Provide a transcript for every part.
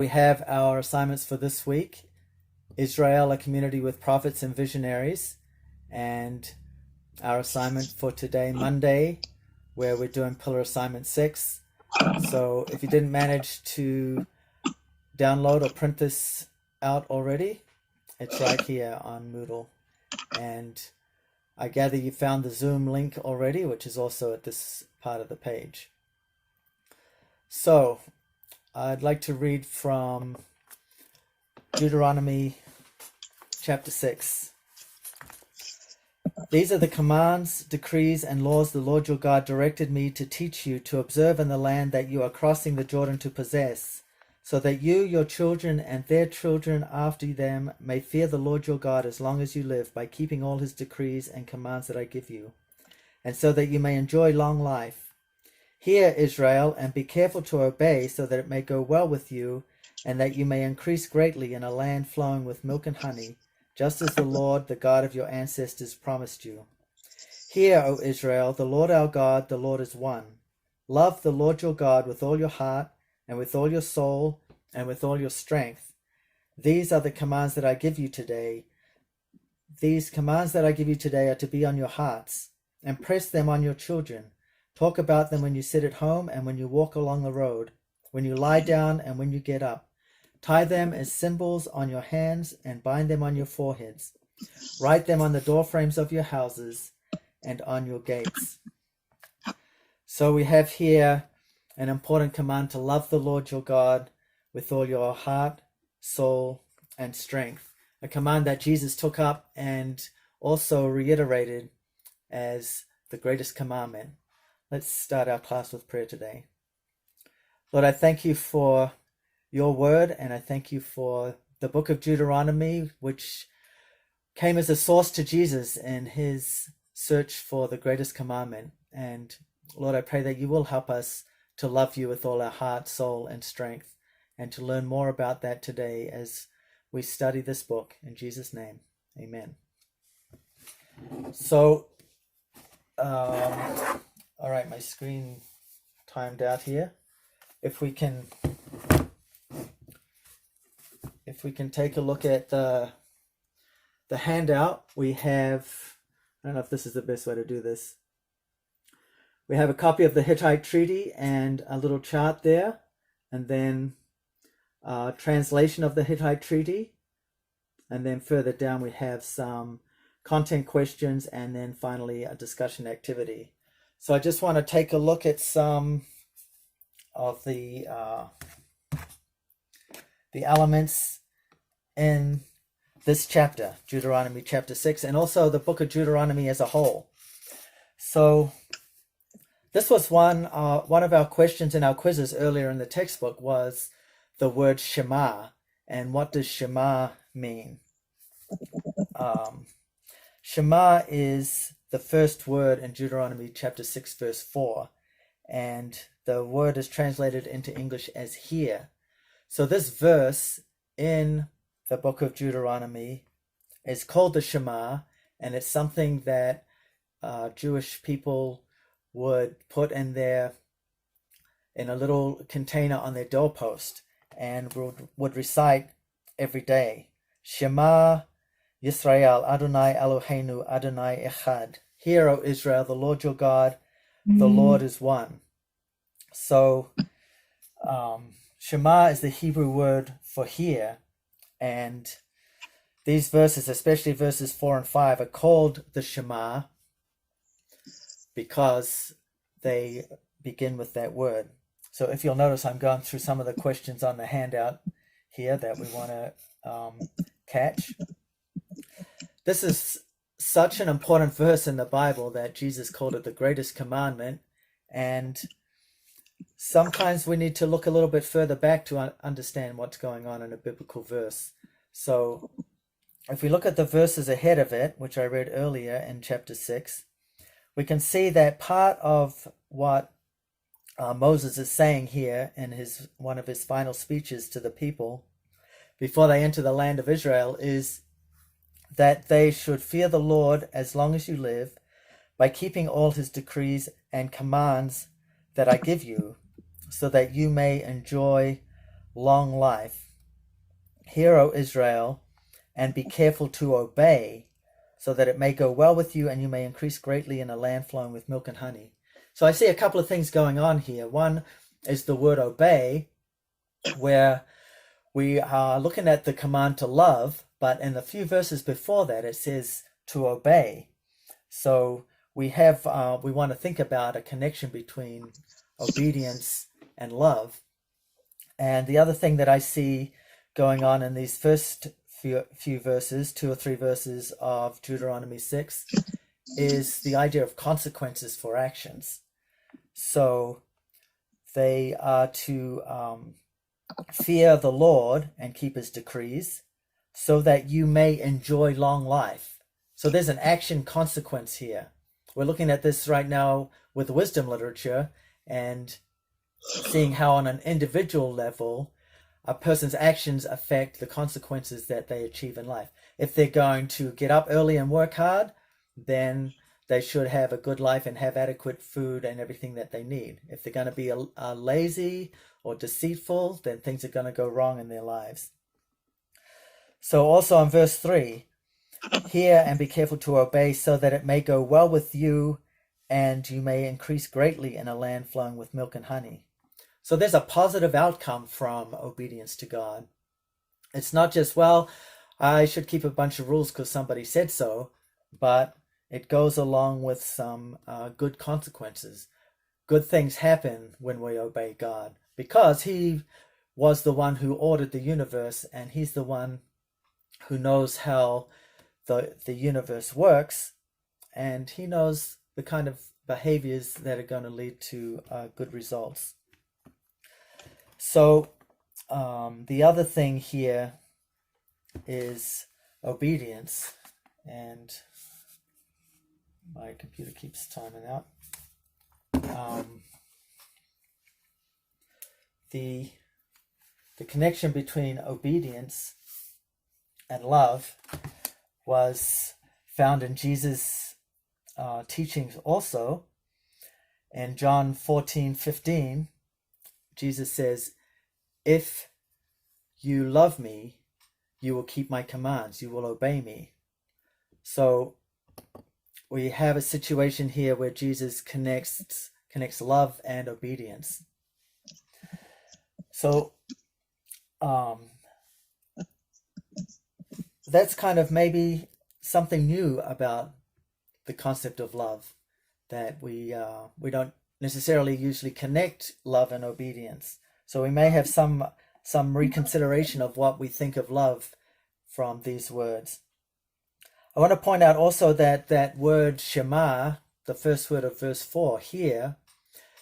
We have our assignments for this week. Israel, a community with prophets and visionaries. And our assignment for today, Monday, where we're doing Pillar Assignment 6. So if you didn't manage to download or print this out already, it's right here on Moodle. And I gather you found the Zoom link already, which is also at this part of the page. So I'd like to read from Deuteronomy chapter 6. These are the commands, decrees, and laws the Lord your God directed me to teach you to observe in the land that you are crossing the Jordan to possess, so that you, your children, and their children after them may fear the Lord your God as long as you live, by keeping all his decrees and commands that I give you, and so that you may enjoy long life. Hear, Israel, and be careful to obey, so that it may go well with you, and that you may increase greatly in a land flowing with milk and honey, just as the Lord, the God of your ancestors, promised you. Hear, O Israel, the Lord our God, the Lord is one. Love the Lord your God with all your heart, and with all your soul, and with all your strength. These are the commands that I give you today. These commands that I give you today are to be on your hearts. Impress them on your children. Talk about them when you sit at home and when you walk along the road, when you lie down and when you get up. Tie them as symbols on your hands and bind them on your foreheads. Write them on the doorframes of your houses and on your gates. So we have here an important command to love the Lord your God with all your heart, soul, and strength. A command that Jesus took up and also reiterated as the greatest commandment. Let's start our class with prayer today. Lord, I thank you for your word, and I thank you for the book of Deuteronomy, which came as a source to Jesus in his search for the greatest commandment. And Lord, I pray that you will help us to love you with all our heart, soul, and strength, and to learn more about that today as we study this book. In Jesus' name, amen. So, all right, my screen timed out here. If we can take a look at the handout, we have, I don't know if this is the best way to do this. We have a copy of the Hittite Treaty and a little chart there, and then a translation of the Hittite Treaty, and then further down we have some content questions, and then finally a discussion activity. So I just want to take a look at some of the elements in this chapter, Deuteronomy chapter 6, and also the book of Deuteronomy as a whole. So this was one of our questions in our quizzes earlier in the textbook, was the word Shema, and what does Shema mean? Shema is the first word in Deuteronomy chapter 6 verse 4, and the word is translated into English as hear. So this verse in the book of Deuteronomy is called the Shema, and it's something that Jewish people would put in a little container on their doorpost, and would recite every day. Shema Yisrael, Adonai Eloheinu, Adonai Echad. Hear, O Israel, the Lord your God, the Lord is one. So, Shema is the Hebrew word for hear, and these verses, especially verses 4 and 5, are called the Shema because they begin with that word. So if you'll notice, I'm going through some of the questions on the handout here that we want to catch. This is such an important verse in the Bible that Jesus called it the greatest commandment, and sometimes we need to look a little bit further back to understand what's going on in a biblical verse. So if we look at the verses ahead of it, which I read earlier in chapter 6, we can see that part of what Moses is saying here in one of his final speeches to the people before they enter the land of Israel is that they should fear the Lord as long as you live, by keeping all his decrees and commands that I give you, so that you may enjoy long life. Hear, O Israel, and be careful to obey, so that it may go well with you and you may increase greatly in a land flowing with milk and honey. So I see a couple of things going on here. One is the word obey, where we are looking at the command to love, but in a few verses before that it says to obey. So we want to think about a connection between obedience and love. And the other thing that I see going on in these first few verses, 2 or 3 verses of Deuteronomy 6, is the idea of consequences for actions. So they are to fear the Lord and keep his decrees, so that you may enjoy long life. So there's an action consequence here. We're looking at this right now with wisdom literature and seeing how on an individual level a person's actions affect the consequences that they achieve in life. If they're going to get up early and work hard, then they should have a good life and have adequate food and everything that they need. If they're going to be lazy or deceitful, then things are going to go wrong in their lives. So also in verse 3, hear and be careful to obey, so that it may go well with you and you may increase greatly in a land flowing with milk and honey. So there's a positive outcome from obedience to God. It's not just, well, I should keep a bunch of rules because somebody said so, but it goes along with some good consequences. Good things happen when we obey God, because he was the one who ordered the universe, and he's the one who knows how the universe works, and he knows the kind of behaviors that are going to lead to good results. So the other thing here is obedience, and my computer keeps timing out. The connection between obedience and love was found in Jesus' teachings also. In John 14:15, Jesus says, if you love me, you will keep my commands, you will obey me. So we have a situation here where Jesus connects love and obedience. So that's kind of maybe something new about the concept of love, that we don't necessarily usually connect love and obedience. So we may have some reconsideration of what we think of love from these words. I want to point out also that that word Shema, the first word of verse 4 here,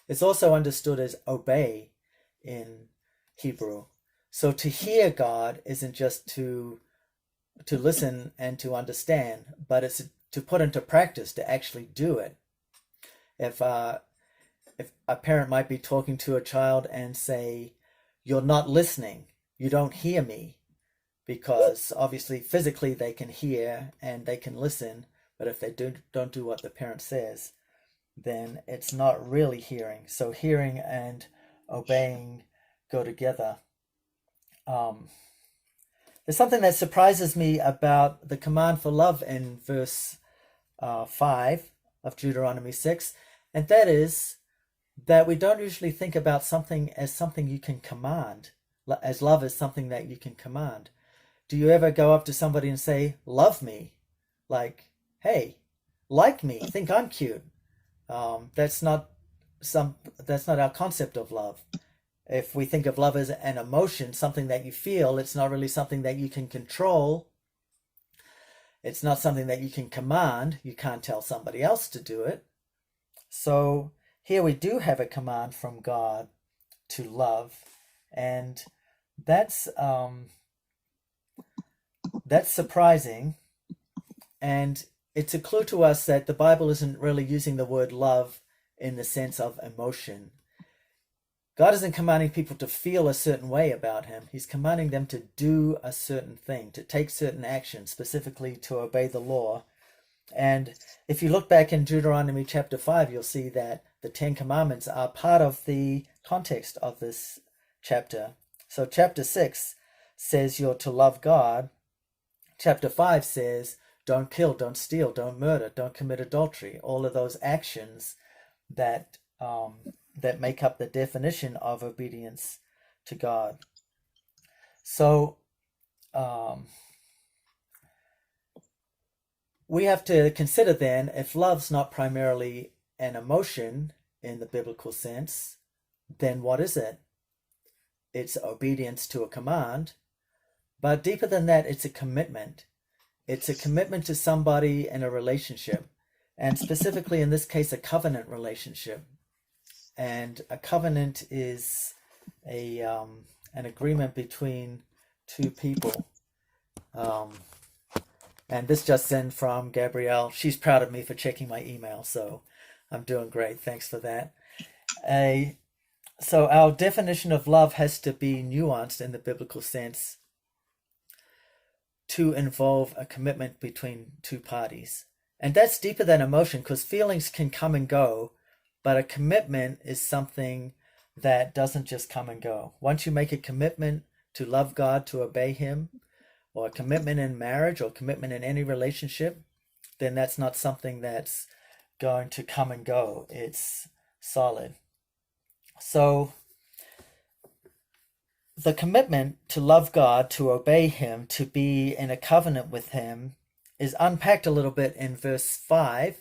is also understood as obey in Hebrew. So to hear God isn't just to listen and to understand, but it's to put into practice, to actually do it. If a parent might be talking to a child and say, you're not listening, you don't hear me, because obviously physically they can hear and they can listen, but if they don't do what the parent says, then it's not really hearing. So hearing and obeying go together. There's something that surprises me about the command for love in verse 5 of Deuteronomy 6, and that is that we don't usually think about something as something you can command, as love is something that you can command. Do you ever go up to somebody and say, love me? Like, hey, like me, think I'm cute. That's not our concept of love. If we think of love as an emotion, something that you feel, it's not really something that you can control. It's not something that you can command. You can't tell somebody else to do it. So here we do have a command from God to love, and that's surprising, and it's a clue to us that the Bible isn't really using the word love in the sense of emotion. God isn't commanding people to feel a certain way about him. He's commanding them to do a certain thing, to take certain action, specifically to obey the law. And if you look back in Deuteronomy chapter 5, you'll see that the Ten Commandments are part of the context of this chapter. So chapter 6 says you're to love God. Chapter 5 says don't kill, don't steal, don't murder, don't commit adultery. All of those actions that that make up the definition of obedience to God. So we have to consider then, if love's not primarily an emotion in the biblical sense, then what is it? It's obedience to a command, but deeper than that, it's a commitment. It's a commitment to somebody in a relationship, and specifically in this case, a covenant relationship. And a covenant is an agreement between two people. And this just in from Gabrielle. She's proud of me for checking my email, so I'm doing great. Thanks for that. So our definition of love has to be nuanced in the biblical sense to involve a commitment between two parties. And that's deeper than emotion, because feelings can come and go, but a commitment is something that doesn't just come and go. Once you make a commitment to love God, to obey Him, or a commitment in marriage or commitment in any relationship, then that's not something that's going to come and go. It's solid. So the commitment to love God, to obey Him, to be in a covenant with Him is unpacked a little bit in verse 5,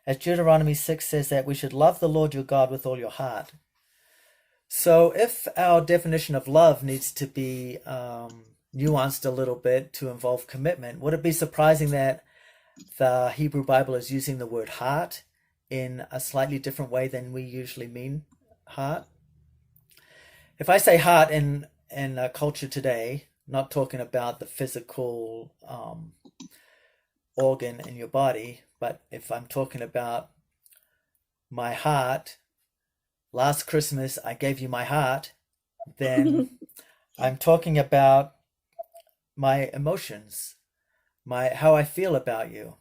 as Deuteronomy 6 says that we should love the Lord your God with all your heart. So if our definition of love needs to be nuanced a little bit to involve commitment, would it be surprising that the Hebrew Bible is using the word heart in a slightly different way than we usually mean heart? If I say heart in culture today, not talking about the physical organ in your body, but if I'm talking about my heart, last Christmas I gave you my heart, then I'm talking about my emotions, how I feel about you,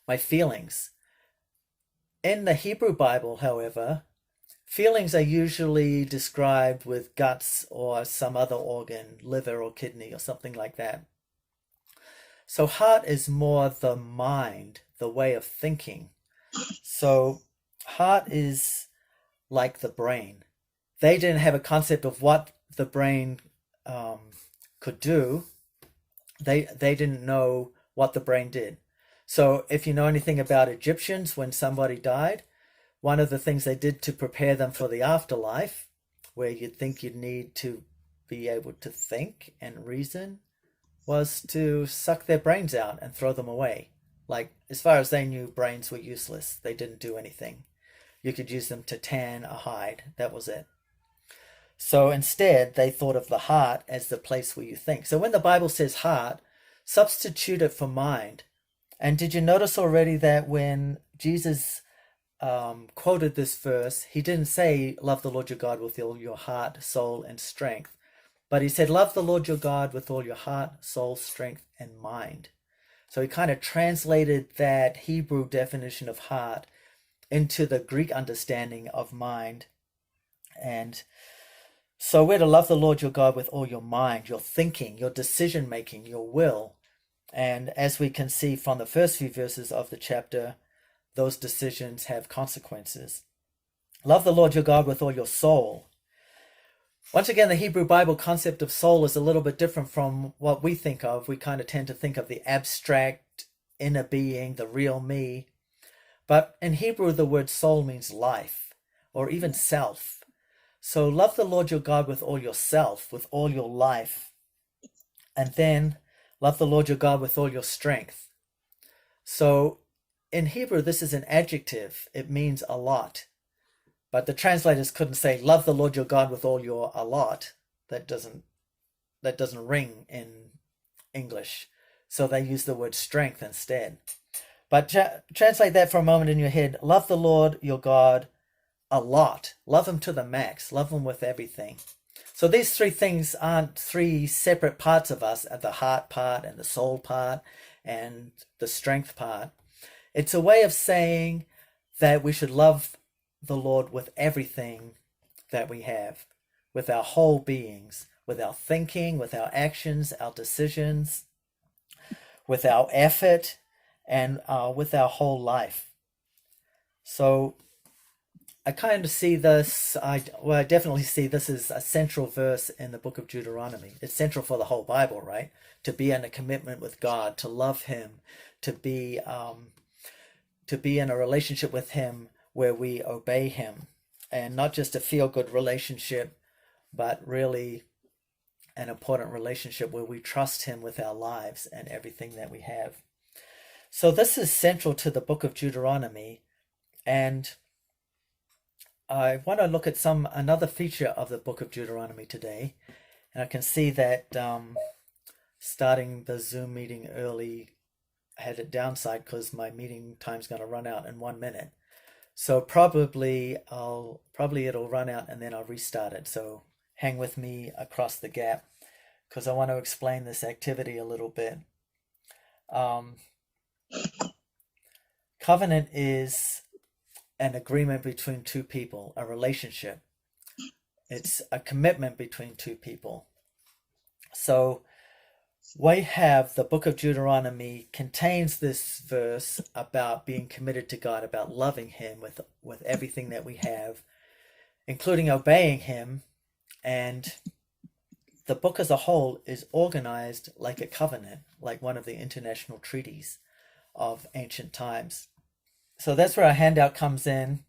my feelings. In the Hebrew Bible, however, feelings are usually described with guts or some other organ, liver or kidney or something like that. So heart is more the mind, the way of thinking. So heart is like the brain. They didn't have a concept of what the brain could do. They didn't know what the brain did. So if you know anything about Egyptians, when somebody died, one of the things they did to prepare them for the afterlife, where you'd think you'd need to be able to think and reason, was to suck their brains out and throw them away. Like, as far as they knew, brains were useless. They didn't do anything. You could use them to tan a hide. That was it. So instead, they thought of the heart as the place where you think. So when the Bible says heart, substitute it for mind. And did you notice already that when Jesus quoted this verse, he didn't say, love the Lord your God with all your heart, soul, and strength. But he said, love the Lord your God with all your heart, soul, strength, and mind. So he kind of translated that Hebrew definition of heart into the Greek understanding of mind. And so we're to love the Lord your God with all your mind, your thinking, your decision making, your will. And as we can see from the first few verses of the chapter, those decisions have consequences. Love the Lord your God with all your soul. Once again, the Hebrew Bible concept of soul is a little bit different from what we think of. We kind of tend to think of the abstract inner being, the real me. But in Hebrew, the word soul means life, or even self. So love the Lord your God with all yourself, with all your life. And then love the Lord your God with all your strength. So in Hebrew, this is an adjective. It means a lot. But the translators couldn't say, love the Lord your God with all your a lot. That doesn't ring in English. So they use the word strength instead. But translate that for a moment in your head. Love the Lord your God a lot. Love him to the max. Love him with everything. So these three things aren't three separate parts of us, the heart part and the soul part and the strength part. It's a way of saying that we should love the Lord with everything that we have, with our whole beings, with our thinking, with our actions, our decisions, with our effort, and with our whole life. So I kind of see this, I definitely see this as a central verse in the book of Deuteronomy. It's central for the whole Bible, right? To be in a commitment with God, to love Him, to be in a relationship with Him where we obey Him, and not just a feel-good relationship, but really an important relationship where we trust Him with our lives and everything that we have. So this is central to the book of Deuteronomy, and I want to look at another feature of the book of Deuteronomy today, and I can see that starting the Zoom meeting early had a downside because my meeting time's going to run out in 1 minute. So probably it'll run out and then I'll restart it. So hang with me across the gap because I want to explain this activity a little bit. Covenant is an agreement between two people, a relationship. It's a commitment between two people. So we have the book of Deuteronomy contains this verse about being committed to God, about loving Him with everything that we have, including obeying Him. And the book as a whole is organized like a covenant, like one of the international treaties of ancient times. So that's where our handout comes in.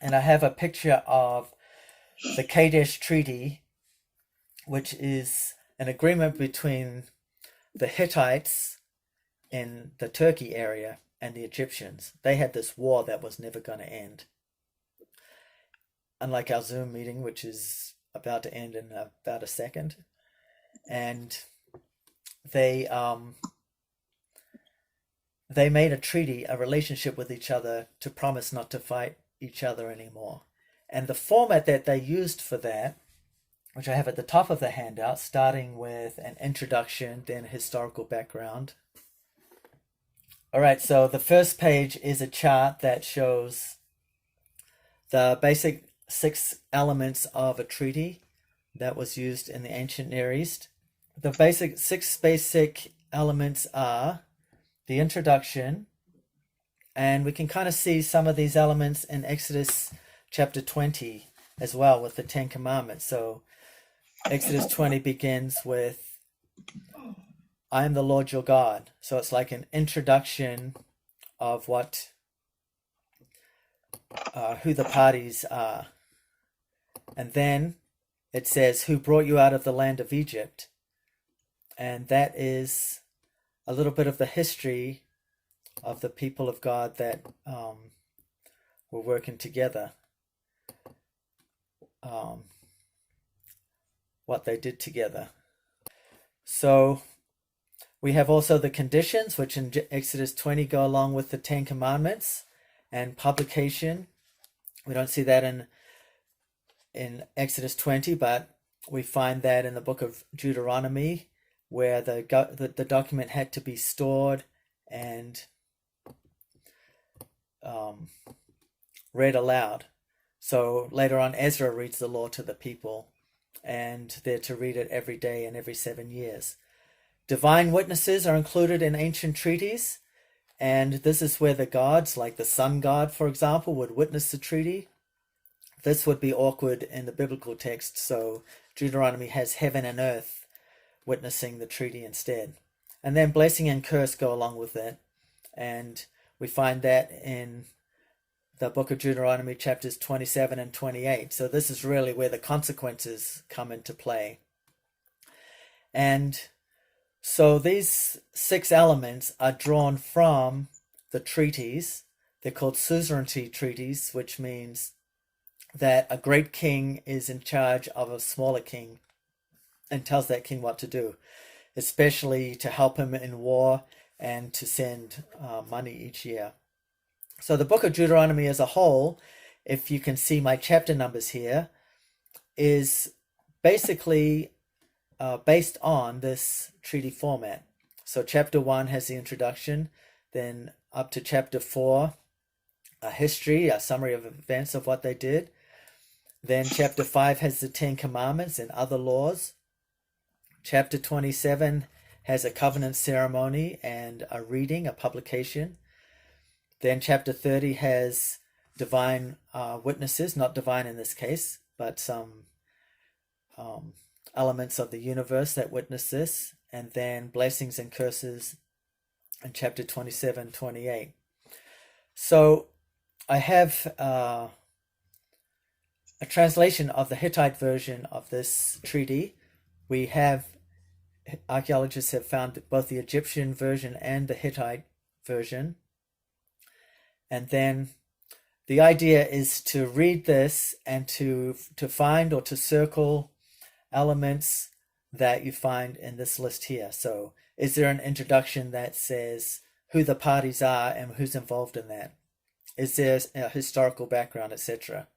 And I have a picture of the Kadesh Treaty, which is an agreement between the Hittites in the Turkey area and the Egyptians. They had this war that was never going to end. Unlike our Zoom meeting, which is about to end in about a second. And they made a treaty, a relationship with each other to promise not to fight each other anymore. And the format that they used for that, which I have at the top of the handout, starting with an introduction, then a historical background. All right, so the first page is a chart that shows the basic 6 elements of a treaty that was used in the ancient Near East. The 6 basic elements are the introduction, and we can kind of see some of these elements in Exodus chapter 20 as well with the 10 Commandments. So Exodus 20 begins with, I am the Lord your God. So it's like an introduction of who the parties are. And then it says, who brought you out of the land of Egypt. And that is a little bit of the history of the people of God that were working together. What they did together. So we have also the conditions, which in Exodus 20 go along with the 10 Commandments, and publication. We don't see that in Exodus 20, but we find that in the book of Deuteronomy, where the document had to be stored and read aloud. So later on, Ezra reads the law to the people, and they're to read it every day and every 7 years. Divine witnesses are included in ancient treaties, and this is where the gods, like the sun god, for example, would witness the treaty. This would be awkward in the biblical text, so Deuteronomy has heaven and earth witnessing the treaty instead. And then blessing and curse go along with it, and we find that in the book of Deuteronomy chapters 27 and 28. So this is really where the consequences come into play. And so these 6 elements are drawn from the treaties. They're called suzerainty treaties, which means that a great king is in charge of a smaller king and tells that king what to do, especially to help him in war and to send money each year. So the book of Deuteronomy as a whole, if you can see my chapter numbers here, is basically based on this treaty format. So chapter 1 has the introduction, then up to chapter 4, a history, a summary of events of what they did. Then chapter 5 has the 10 Commandments and other laws. Chapter 27 has a covenant ceremony and a reading, a publication. Then chapter 30 has divine witnesses, not divine in this case, but some elements of the universe that witness this. And then blessings and curses in chapter 27, 28. So I have a translation of the Hittite version of this treaty. Archaeologists have found both the Egyptian version and the Hittite version. And then the idea is to read this and to find or to circle elements that you find in this list here. So is there an introduction that says who the parties are and who's involved in that? Is there a historical background, etc.?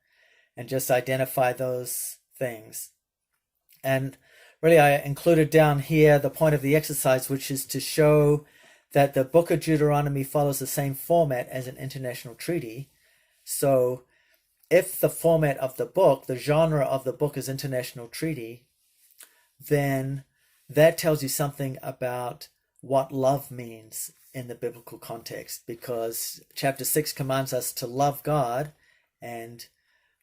And just identify those things. And really I included down here the point of the exercise, which is to show that the book of Deuteronomy follows the same format as an international treaty. So if the format of the book, the genre of the book is international treaty, then that tells you something about what love means in the biblical context, because chapter 6 commands us to love God, and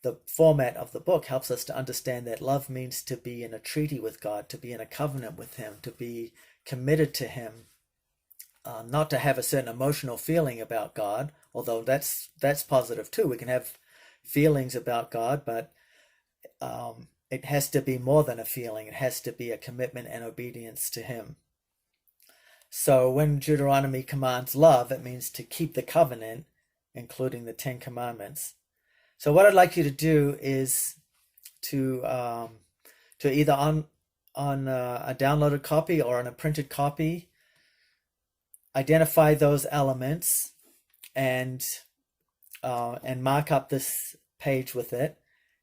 the format of the book helps us to understand that love means to be in a treaty with God, to be in a covenant with him, to be committed to him, not to have a certain emotional feeling about God, although that's positive too. We can have feelings about God, but it has to be more than a feeling. It has to be a commitment and obedience to him. So when Deuteronomy commands love, it means to keep the covenant, including the 10 commandments. So what I'd like you to do is to either on a downloaded copy or on a printed copy, identify those elements and mark up this page with it,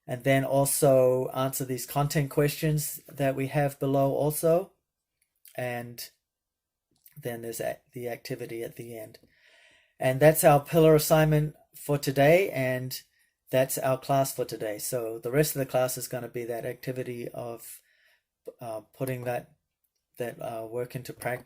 and then also answer these content questions that we have below also, and then there's the activity at the end. And that's our pillar assignment for today, and that's our class for today. So the rest of the class is going to be that activity of putting that work into practice.